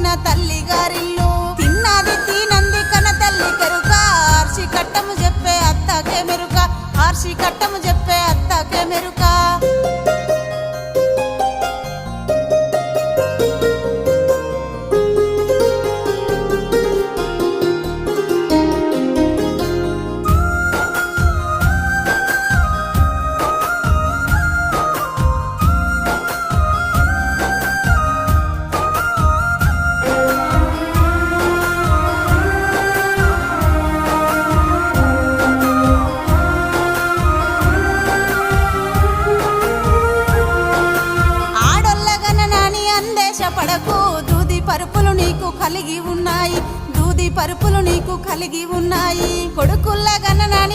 కన్న తల్లి గారిల్లు తిన్నది తినంది కన్న తల్లి కెరుక ఆర్షి కట్టము చెప్పే అత్తకే మెరుక ఆర్షి కట్టము చెప్పే అత్తకే మెరుక పడకు దూది పరుపులు నీకు కలిగి ఉన్నాయి దూది పరుపులు నీకు కలిగి ఉన్నాయి కొడుకుల్ల గన్న